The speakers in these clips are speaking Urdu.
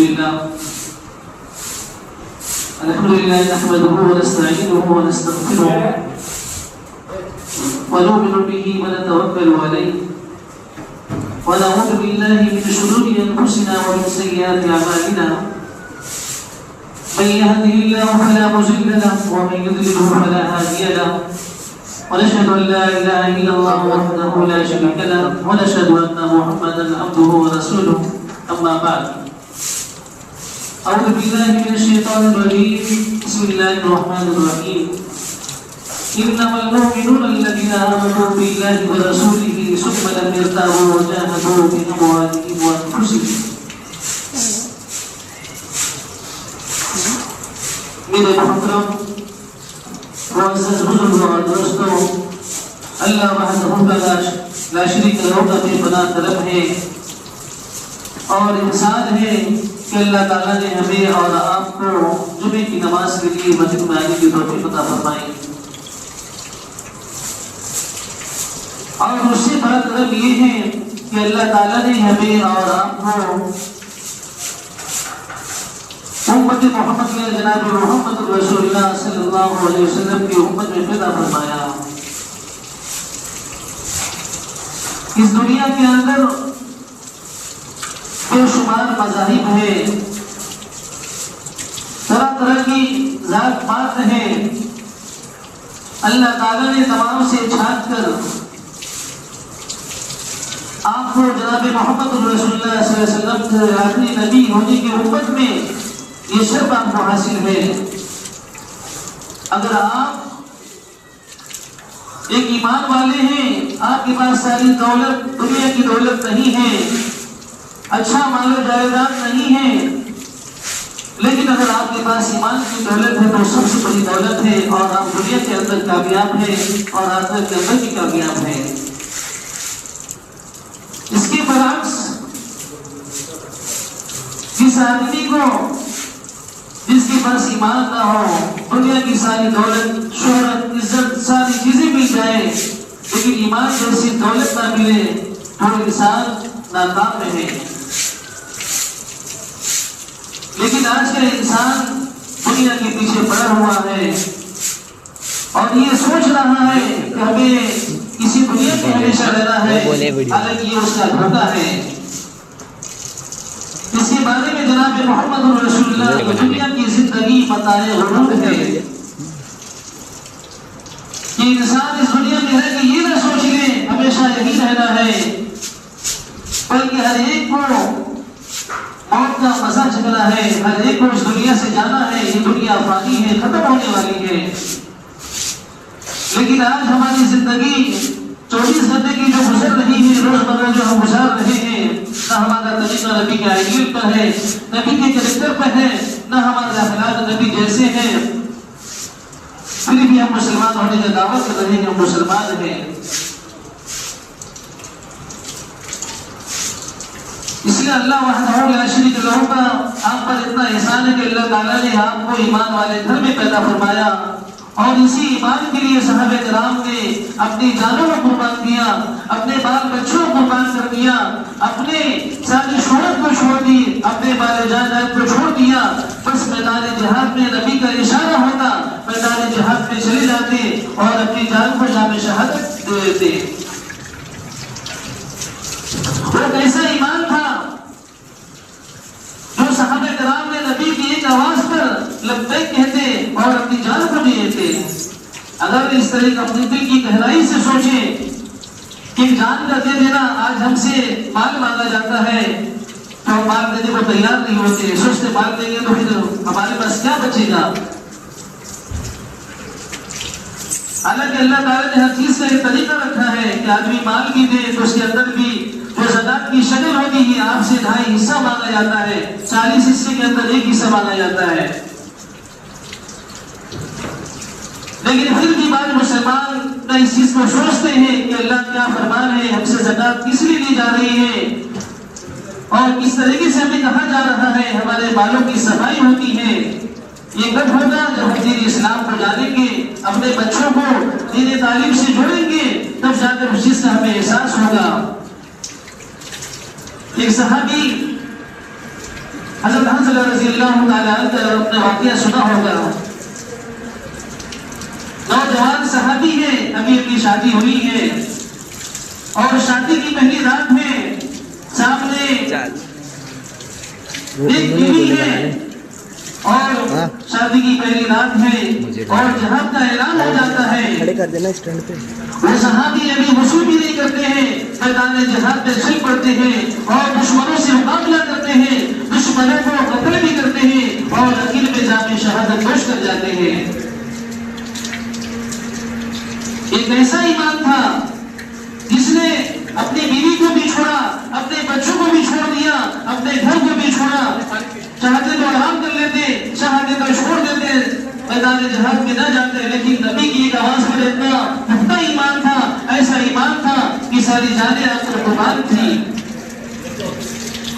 الحمد لله نحمده ونستعينه ونستغفره ونؤمن به ونتوكل عليه ونعوذ بالله من شرور انفسنا ومن سيئات اعمالنا من يهده الله فلا مضل له ومن يضلل فلا هادي له ونشهد ان لا اله الا الله وحده لا شريك له ونشهد ان محمدا عبده ورسوله اما بعد أعوذ بالله من الشيطان الرجيم بسم الله الرحمن الرحيم إنما المؤمنون الذين آمنوا بالله ورسوله ثم لم يرتابوا وجاهدوا بأموالهم وأنفسهم. میرے محترم معزز بزرگ اور دوستوں، اللہ وحدہ لا شریک لہ کا بے پناہ طلب ہے اور احسان ہے کہ اللہ تعالیٰ نے ہمیں اور آپ کو جمعے کی نماز کے لیے مسجد میں آنے کی توفیق عطا فرمائی. اور اس سے بڑا طلب یہ ہے کہ اللہ تعالیٰ نے ہمیں اور آپ کو امت محمد جناب محمد رسول اللہ صلی اللہ علیہ وسلم کی امت میں پیدا فرمایا. اس دنیا کے اندر بے شمار مذاہب ہے، طرح طرح کی ذات پات ہے. اللہ تعالیٰ نے تمام سے چھانٹ کر آپ کو جناب محمد رسول اللہ صلی اللہ علیہ وسلم کے آخری نبی ہونے کی امت میں یہ شرف آپ کو حاصل ہے. اگر آپ ایک ایمان والے ہیں، آپ کے پاس ساری دولت دنیا کی دولت نہیں ہے، اچھا مال و جائیداد نہیں ہے، لیکن اگر آپ کے پاس ایمان کی دولت ہے تو سب سے بڑی دولت ہے، اور آپ دنیا کے اندر کامیاب ہیں اور آخرت کے اندر بھی کامیاب ہیں. اس کے برعکس جس آدمی کو جس کے پاس ایمان نہ ہو، دنیا کی ساری دولت شہرت عزت ساری چیزیں مل جائے لیکن ایمان جیسی دولت نہ ملے تو انسان ناکام ہے. لیکن آج کا انسان دنیا کے پیچھے پڑا ہوا ہے اور یہ سوچ رہا ہے کہ ہمیں کسی دنیا میں ہمیشہ رہنا ہے، حالانکہ یہ اس کا دھوکہ ہے. اس کے بارے میں جناب محمد رسول اللہ دنیا کی زندگی متاع غرور ہے کہ انسان اس دنیا میں رہ کے یہ نہ سوچ لے ہمیشہ یہی رہنا ہے، بلکہ ہر ایک کو موت کا مزہ چکنا ہے، ہر ایک کو اس دنیا سے جانا ہے. یہ دنیا فانی ہے، ختم ہونے والی ہے. لیکن آج ہماری زندگی 24 گھنٹے کی جو گزر رہی ہے، روزمرہ جو ہم گزار رہے ہیں، نہ ہمارا طریقہ نبی کے آئیڈیل پر ہے، نبی کے کریکٹر پر ہے، نہ ہمارے اخلاق نبی جیسے ہیں. پھر بھی ہم مسلمان ہونے کا دعویٰ کر رہے ہیں، ہم مسلمان ہیں. اس لیے اللہ وحدہ لا شریک لہ کا آپ پر اتنا احسان ہے کہ اللہ تعالیٰ نے آپ کو ایمان والے گھر میں پیدا فرمایا اور اسی ایمان کے لیے صحابہ کرام نے اپنی جانوں کو قربان کیا، اپنے بال بچوں کو قربان کر دیا، اپنے ساری شہرت کو چھوڑ دی، اپنے بال جائیداد کو چھوڑ دیا. بس میدان جہاد میں نبی کا اشارہ ہوتا، میدان جہاد میں چلے جاتے اور اپنی جان کو جام شہادت دے دیتے. وہ ایسا ایمان تھا جو صحابہ کرام نے نبی کی ایک آواز پر لبیک کہتے اور اپنی جان کو دے دیتے. اگر اس طرح اپنے دل کی گہرائی سے سوچیں کہ جان کا دے دینا، آج ہم سے مال مانگا جاتا ہے تو ہم مال دینے کو تیار نہیں ہوتے، سوچتے مال دیں گے تو پھر ہمارے پاس کیا بچے گا. حالانکہ اللہ تعالیٰ نے ہر چیز کا ایک طریقہ رکھا ہے کہ آدمی مال بھی دے تو اس کے اندر بھی جو زکات کی شکل ہوتی ہے، آپ سے 2.5 حصہ مانگا جاتا ہے، 40 حصے کے اندر 1 حصہ مانگا جاتا ہے. لیکن پھر بھی بعض مسلمان نہ اس چیز کو سوچتے ہیں کہ اللہ کیا فرمان ہے، ہم سے زکات کس لیے لی جا رہی ہے اور کس طریقے سے ہمیں کہا جا رہا ہے. ہمارے بالوں کی صفائی ہوتی ہے. یہ کب ہوگا جب ہم دین اسلام کو جانیں گے، اپنے بچوں کو دین تعلیم سے جوڑیں گے، تب جا کر اس چیز کا ہمیں احساس ہوگا. ایک صحابی حضرت حنظلہ رضی اللہ تعالیٰ عنہ کا اپنا واقعہ سنا ہوگا. نوجوان صحابی ہے، ابھی ابھی شادی ہوئی ہے اور شادی کی پہلی رات میں سامنے ایک بیوی ہے اور شادی کی پہلی رات ہے اور جہاد کا اعلان ہو جاتا ہے. وہ صحابی ابھی وصول بھی نہیں کرتے ہیں، میدان جہاد میں چل پڑتے ہیں اور دشمنوں سے مقابلہ کرتے ہیں، دشمنوں کو قتل بھی کرتے ہیں اور اخیر میں جامِ شہادت نوش کر جاتے ہیں. ایک ایسا ایمان تھا جس نے اپنی بیوی کو بھی چھوڑا، اپنے بچوں کو بھی چھوڑ دیا، اپنے گھر کو بھی چھوڑا. چاہتے تو آرام کر لیتے، چاہتے تو چھوڑ دیتے، میدان جہاد میں نہ جاتے، لیکن نبی کی ایک آواز پر اتنا پختہ ایمان تھا، ایسا ایمان تھا کہ ساری جانیں آپ پر قربان تھی.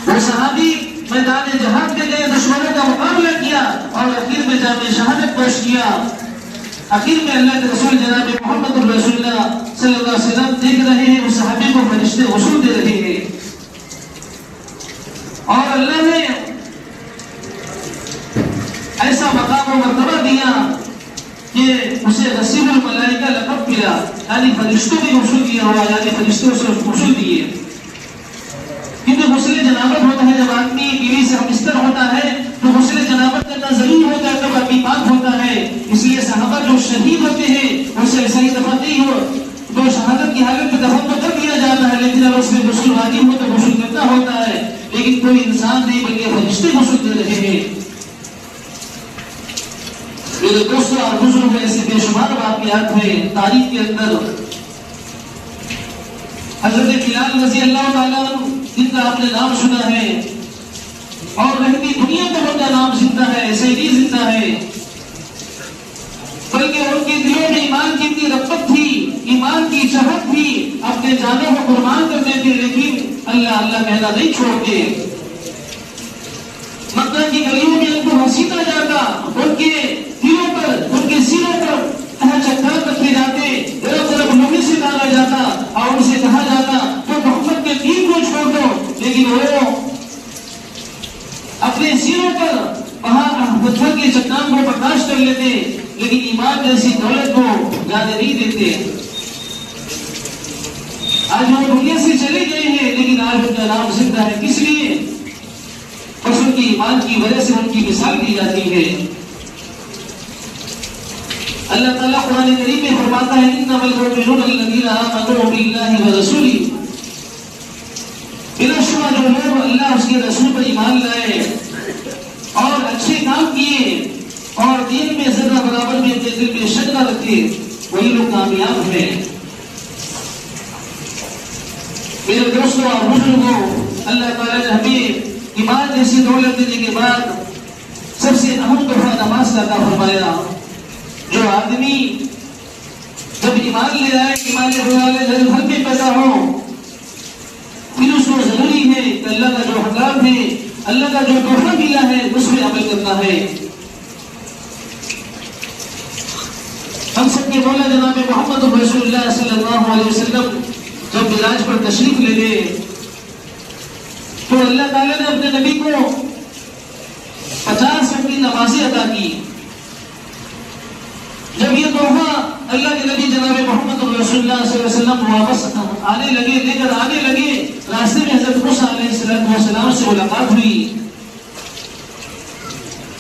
وہ صحابی میدان جہاد میں گئے، دشمنوں کا مقابلہ کیا اور اخیر میں جامِ شہادت پیش کیا. اخیر میں اللہ کے رسول جناب محمد رسول اللہ صلی اللہ علیہ وسلم دیکھ رہے ہیں، اس صحابی کو فرشتے غسل دے رہے ہیں اور اللہ نے ایسا مقام و مرتبہ دیا کہ اسے غسیل الملائکہ لقب ملا، یعنی فرشتوں بھی غسل دیا ہوا، یعنی فرشتوں سے غسل دیے. کیونکہ غسل جنابت ہوتا ہے جب آدمی بیوی سے ہمبستر ہوتا ہے تو غسل جنابت کرنا ضروری ہوتا ہے، تب آدمی پاک ہوتا ہے. اس لیے صحابہ جو شہید ہوتے ہیں ان سے ایسا ہی دفن نہیں ہو، تو شہادت کی حالت میں دفن تو کر دیا جاتا ہے، لیکن اگر اس میں غسل واجب ہو تو غسل کرنا ہوتا ہے. لیکن کوئی انسان نہیں بلکہ فرشتے غسل دے رہے ہیں. میرے دوستوں اور بزرگ ایسے بے شمار واقعات ہیں تاریخ کے اندر. حضرت بلال رضی اللہ تعالیٰ عنہ جن کا آپ نے نام سنا ہے اور رہتی دنیا میں ان کا نام زندہ ہے، ایسے ہی زندہ ہے، بلکہ ان کے دلوں میں ایمان کی اتنی رغبت تھی، ایمان کی چاہت تھی، اپنے جانوں کو قربان کرتے تھے، لیکن اللہ اللہ کہنا نہیں چھوڑتے. مکہ کی گلیوں میں ان کو گھسیٹا جاتا، ان کے دلوں پر، ان کے سینوں پر چٹان رکھے جاتے، طرف طرف لوہے سے ڈالا جاتا اور ان سے کہا جاتا تو محمد کے دین کو چھوڑ دو. لیکن وہ اپنے سینوں پر پتھر کے چٹان کو برداشت کر لیتے، لیکن ایمان جیسی دولت کو جانے نہیں دیتے. آج وہ دنیا سے چلے گئے ہیں لیکن آج ان کا نام زندہ ہے. کس لیے؟ بس ان کی ایمان کی وجہ سے ان کی مثال دی جاتی ہے. اللہ تعالیٰ قرآن کریم میں فرماتا ہے انما المؤمنون الذین آمنوا باللہ ورسولہ، بلا شبہ جو لوگ اللہ اس کے رسول پر ایمان لائے اور اچھے کام کیے اور دین میں ذرہ برابر بھی اپنے دل میں شک نہ رکھے، وہی لوگ کامیاب ہیں. میرے دوستوں اور بزرگوں، اللہ تعالیٰ نے ہمیں ایمان جیسی دولت دینے کے بعد سب سے اہم تحفہ نماز کا عطا فرمایا. جو آدمی جب ایمان لے آئے، ایمان لے والے گھر میں پیدا ہو، پھر اس کو ضروری ہے کہ اللہ کا جو حکام ہے، اللہ کا جو تحفہ ملا ہے اس پہ عمل کرنا ہے. ہم سب کے مولا جناب محمد رسول اللہ صلی اللہ علیہ وسلم جب معراج پر تشریف لے گئے تو اللہ تعالیٰ نے اپنے نبی کو 50 وقت کی نمازیں عطا کی. جب یہ تحفہ اللہ کے نبی جناب محمد رسول اللہ صلی اللہ علیہ وسلم واپس آنے لگے، لے کر آنے لگے، راستے میں حضرت موسیٰ علیہ السلام سے ملاقات ہوئی.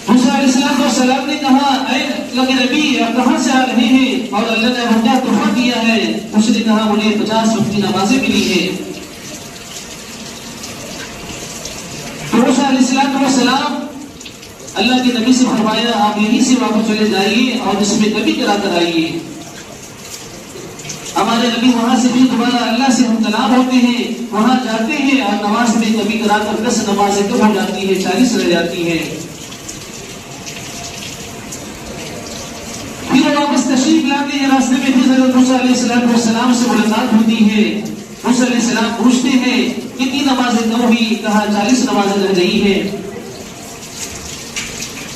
موسیٰ علیہ السلام نے کہا اے اللہ کے نبی آپ کہاں سے آ رہے ہیں؟ اور اللہ نے ہمیں تحفہ دیا ہے. اس نے کہا مجھے 50 وقت کی نمازیں ملی ہے. موسیٰ علیہ السلام اللہ کے نبی سے فرمایا آپ یہیں سے واپس چلے جائیے اور اس میں کبھی کرا کر آئیے. ہمارے نبی وہاں سے بھی دوبارہ اللہ سے ہم طلب ہوتے ہیں، وہاں جاتے ہیں اور نماز میں کبھی کرا کر 10 نمازیں کم ہو جاتی ہے، 40 رہ جاتی ہے. پھر واپس تشریف لاتے ہیں، راستے میں پھر حضرت موسیٰ علیہ السلام سے ملاقات ہوتی ہے. موسیٰ علیہ السلام پوچھتے ہیں کتنی نمازیں کم ہوئی؟ کہا 40 نمازیں رہ گئی ہیں.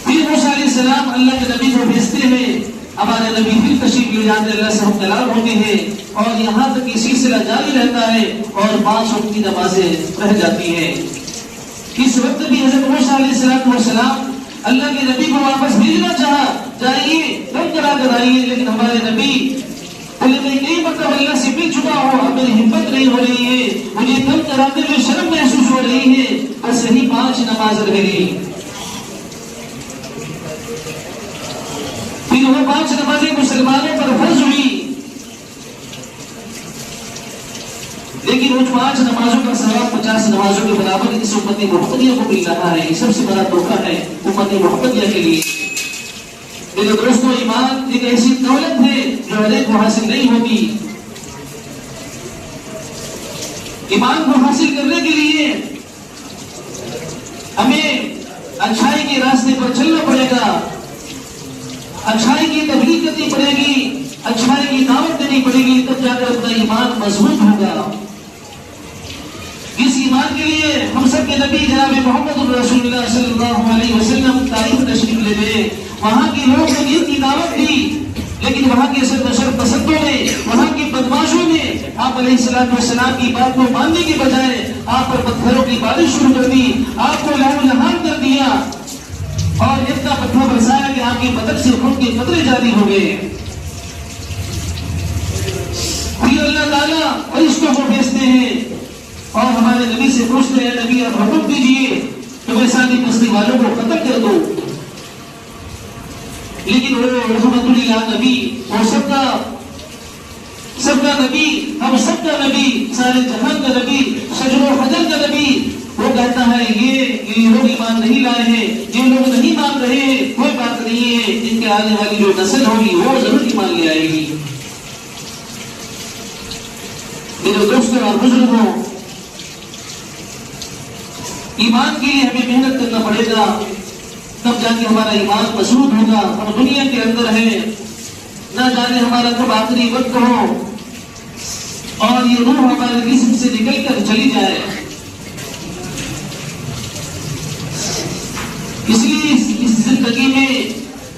پھر موسیٰ علیہ السلام اللہ کے نبی کو بھیجتے ہیں، ہمارے نبی پھر تشریف لے جاتے، اللہ سے ہم طلب ہوتے ہیں اور یہاں تک یہ سلسلہ جاری رہتا ہے اور 5 وقت کی نمازیں رہ جاتی ہیں. اس وقت بھی حضرت موسیٰ علیہ السلام اللہ کے نبی کو واپس بھیجنا چاہا، جائیے کم کرا کر آئیے، لیکن ہمارے نبی بولے میں کئی مطلب اللہ سے مل چکا ہوں، اب میری ہمت نہیں ہو رہی ہے، مجھے کم کراتے ہوئے شرم محسوس ہو رہی ہے، بس یہی 5 نماز رہ گئی۔ پھر وہ 5 نمازیں مسلمانوں پر فرض ہوئی، لیکن ان 5 نمازوں کا ثواب 50 نمازوں کے برابر اس امت محمدیہ کو مل رہا ہے۔ یہ سب سے بڑا دھوکہ ہے امت محمدیہ کے لیے۔ میرے دوستوں، ایمان ایک ایسی دولت ہے جو ہر ایک کو حاصل نہیں ہوتی۔ ایمان کو حاصل کرنے کے لیے ہمیں اچھائی کے راستے پر چلنا پڑے گا، اچھائی کی تبلیغ کرنی پڑے گی، اچھائی کی دعوت دینی پڑے گی، تب جا کر اپنا ایمان مضبوط ہوگا۔ اس ایمان کے لیے ہم سب کے نبی جناب محمد رسول اللہ صلی اللہ علیہ وسلم تاریخ تشریف لے گئے۔ وہاں کے لوگوں نے دین کی دعوت دی، لیکن وہاں کے شر پسندوں نے، وہاں کے بدماشوں نے آپ علیہ السلام کی بات کو ماننے کے بجائے آپ پر پتھروں کی بارش شروع کر دی، آپ کو لہو لہان کر دیا اور اتنا پتھر برسایا کہ آپ کی بدن سے خون کے قطرے جاری ہو گئے۔ پھر اللہ تعالیٰ فرشتوں کو بھیجتے ہیں اور ہمارے نبی سے پوچھتے ہیں، نبی آپ حکم دیجیے کہ میں ساری بستی والوں کو قتل کر دوں، لیکن وہ رحمت اللہ نبی اور سب کا نبی، ہم سب کا نبی، سارے جہان کا نبی، شجر و حجر کا نبی، وہ کہتا ہے یہ لوگ ایمان نہیں لائے ہیں، یہ لوگ نہیں مان رہے ہیں، کوئی بات نہیں ہے، ان کے آنے والی جو نسل ہوگی وہ ضرور ایمان لے آئے گی۔ میرے دوستوں اور بزرگوں، ایمان کے لیے ہمیں محنت کرنا پڑے گا، تب جا کے ہمارا ایمان مضبوط ہوگا۔ ہم دنیا کے اندر ہیں، نہ جانے ہمارا کب آخری وقت ہو اور یہ روح ہمارے جسم سے نکل کر چلی جائے۔ اس لیے اس زندگی میں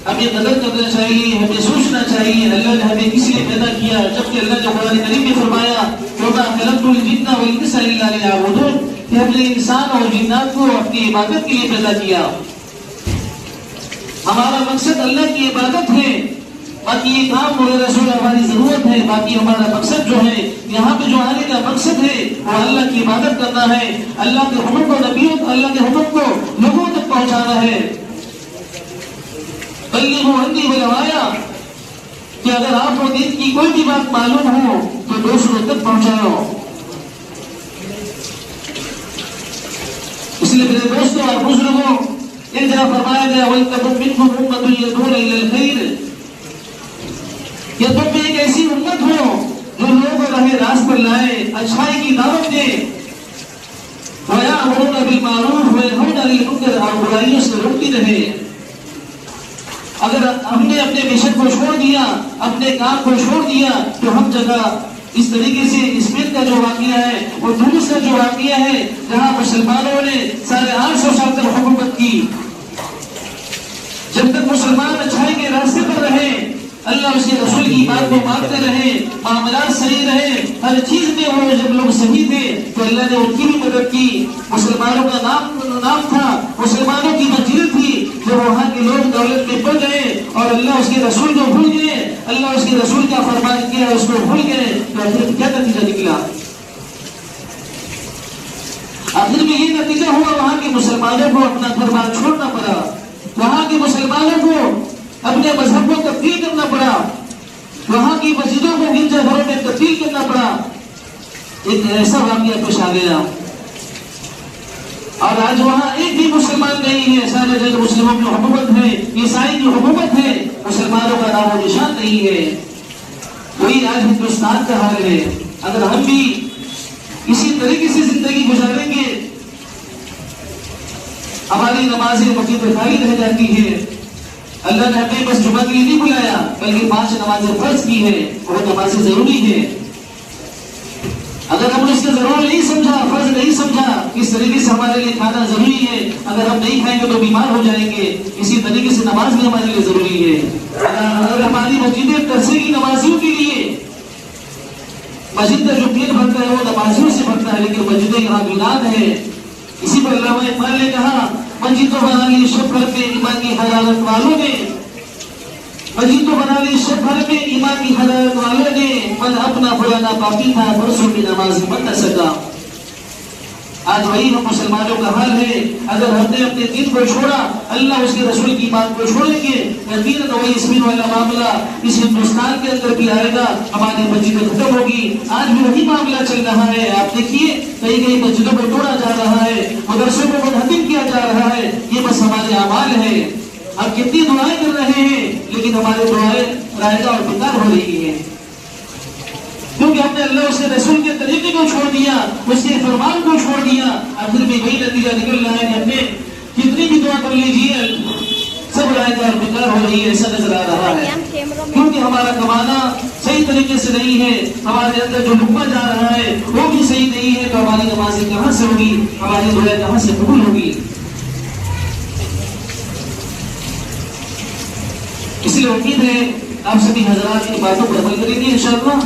ہمیں قدر کرنا چاہیے، ہمیں سوچنا چاہیے اللہ نے ہمیں کس لیے پیدا کیا، جبکہ اللہ نے قرآن کریم میں فرمایا وَمَا خَلَقْتُ الْجِنَّ وَالْإِنسَ إِلَّا لِيَعْبُدُونِ، کہ ہم نے انسان اور جنات کو اپنی عبادت کے لیے پیدا کیا۔ ہمارا مقصد اللہ کی عبادت ہے، باقی یہ کام وغیرہ رسول ہماری ضرورت ہے، باقی ہمارا مقصد جو ہے یہاں پہ جو آنے کا مقصد ہے وہ اللہ کی عبادت کرنا ہے، اللہ کے حکم کو نبیوں کو، اللہ کے حکم کو لوگوں تک پہنچانا ہے۔ بلغوا عنی ولو آیہ، کہ اگر آپ کو دین کی کوئی بھی بات معلوم ہو تو دوسروں تک پہنچاؤ۔ اس لیے میرے دوستوں اور بزرگوں، ایک جگہ فرمایا گیا وَلْتَكُن مِّنْكُمْ أُمَّةٌ يَدْعُونَ إِلَى الْخَيْرِ، کہ تم میں ایک ایسی امت ہو جو لوگوں کو راہ راست پر لائے، اچھائی کی دعوت دے، وَيَأْمُرُونَ بِالْمَعْرُوفِ وَيَنْهَوْنَ عَنِ الْمُنكَرِ، اور برائیوں سے روکتی رہے۔ اگر ہم نے اپنے مشن کو چھوڑ دیا، اپنے کام کو چھوڑ دیا، تو ہم جگہ اس طریقے سے اسپین کا جو واقعہ ہے اور تونس کا جو واقعہ ہے جہاں مسلمانوں نے 850 سال تک حکومت کی، جب تک مسلمان اچھائی کے راستے پر رہے، اللہ اس کے رسول کی بات کو مانتے رہے، معاملات صحیح رہے، ہر چیز میں وہ جب لوگ صحیح تھے تو اللہ نے ان کی بھی مدد کی۔ مسلمانوں کا نام تھا، مسلمانوں کی مسجد تھی، جب وہاں کے لوگ دولت میں پڑ گئے اور اللہ اس کے رسول کو بھول گئے، اللہ اس کے رسول کا فرمان کیا اس کو بھول گئے، تو آخر کیا نتیجہ نکلا؟ آخر میں یہ نتیجہ ہوا وہاں کے مسلمانوں کو اپنا گھر بار چھوڑنا پڑا، وہاں کے مسلمانوں کو اپنے مذہب کو تبدیل کرنا پڑا، وہاں کی مسجدوں کو گرجا گھروں میں تبدیل کرنا پڑا۔ ایک ایسا واقعہ پیش آ گیا اور آج وہاں ایک بھی مسلمان نہیں ہے، سارے جگہ مسلموں کی حکومت ہے، عیسائی کی حکومت ہے، مسلمانوں کا نام و نشان نہیں ہے۔ وہی آج ہندوستان کا حال ہے۔ اگر ہم بھی اسی طریقے سے زندگی گزاریں گے، ہماری نمازیں مسجد میں خالی رہ جاتی ہے۔ اللہ نے ہمیں بس جمعہ کے لیے نہیں بلایا بلکہ 5 نمازیں فرض کی ہے، اور نمازیں ضروری ہے۔ اگر ہم نے اس کو ضرور نہیں سمجھا، فرض نہیں سمجھا، کس طریقے سے ہمارے لیے کھانا ضروری ہے، اگر ہم نہیں کھائیں گے تو بیمار ہو جائیں گے، اسی طریقے سے نماز بھی ہمارے لیے ضروری ہے۔ اگر ہماری مسجدیں ترسے کی نمازیوں کے لیے، مسجد کا جو پیٹ بھرتا ہے وہ نمازیوں سے بھرتا ہے، لیکن مسجدیں یہاں بلاد ہے، اسی پر علامہ اقبال نے کہا مسجد تو بنا لی شب بھر میں ایمان کی حرارت والوں نے، مسجد تو بنا لی شب بھر میں ایمان کی حرارت والوں نے، من اپنا پرانا باقی تھا برسوں میں نمازی بن نہ سکا۔ آج وہی ہم مسلمانوں کا حال ہے، اگر ہم نے اپنے دین کو چھوڑا، اللہ اس کے رسول کی بات کو چھوڑیں گے، یقیناً وہی اسپین والا معاملہ اس ہندوستان کے اندر بھی آئے گا، ہماری مسجدیں ختم ہوگی۔ آج بھی وہی معاملہ چل رہا ہے، آپ دیکھیے کئی کئی مسجدوں کو توڑا جا رہا ہے، مدرسوں کو منہدم کیا جا رہا ہے، یہ بس ہمارے اعمال ہے۔ ہم کتنی دعائیں کر رہے ہیں لیکن ہماری دعائیں رائگاں اور بیکار ہو رہی ہیں، کیونکہ ہم نے اللہ اس کے رسول کے طریقے کو چھوڑ دیا، اس کے فرمان کو چھوڑ دیا۔ آخر میں وہی نتیجہ نکل رہا ہے کہ ہم نے کتنی بھی دعا کر لیجیے سب رائگاں اور بیکار ہو رہی ہے، ایسا نظر آ رہا ہے، کیونکہ ہمارا کمانا صحیح طریقے سے نہیں ہے، ہمارے اندر جو لقمہ جا رہا ہے وہ بھی صحیح نہیں ہے، تو ہماری نمازیں کہاں سے ہوگی، ہماری دعائیں کہاں سے قبول ہوگی؟ اس لیے امید ہے آپ سبھی حضرات کی باتوں پر عمل کریں گے انشاءاللہ۔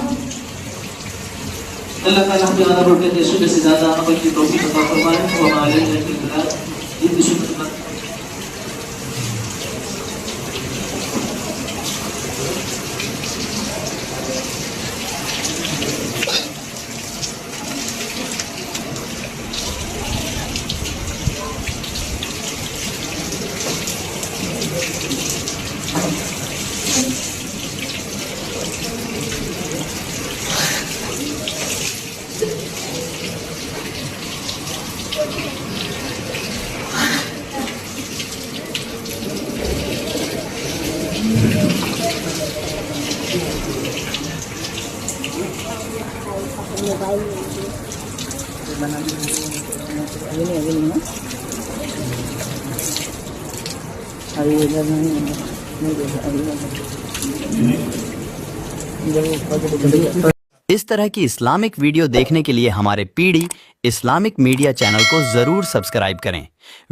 اللہ تعالیٰ ہمیں آنا بڑھتے ہیں سنے سے زیادہ عمل کی توفیق عطا فرمائے، وہ ہمارے لیے جتنی شکر۔ اس طرح کی اسلامک ویڈیو دیکھنے کے لیے ہمارے P D Islamic media channel کو ضرور سبسکرائب کریں،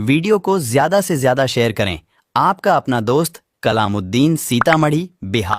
ویڈیو کو زیادہ سے زیادہ شیئر کریں۔ آپ کا اپنا دوست کلام الدین، سیتامڑھی، بہار۔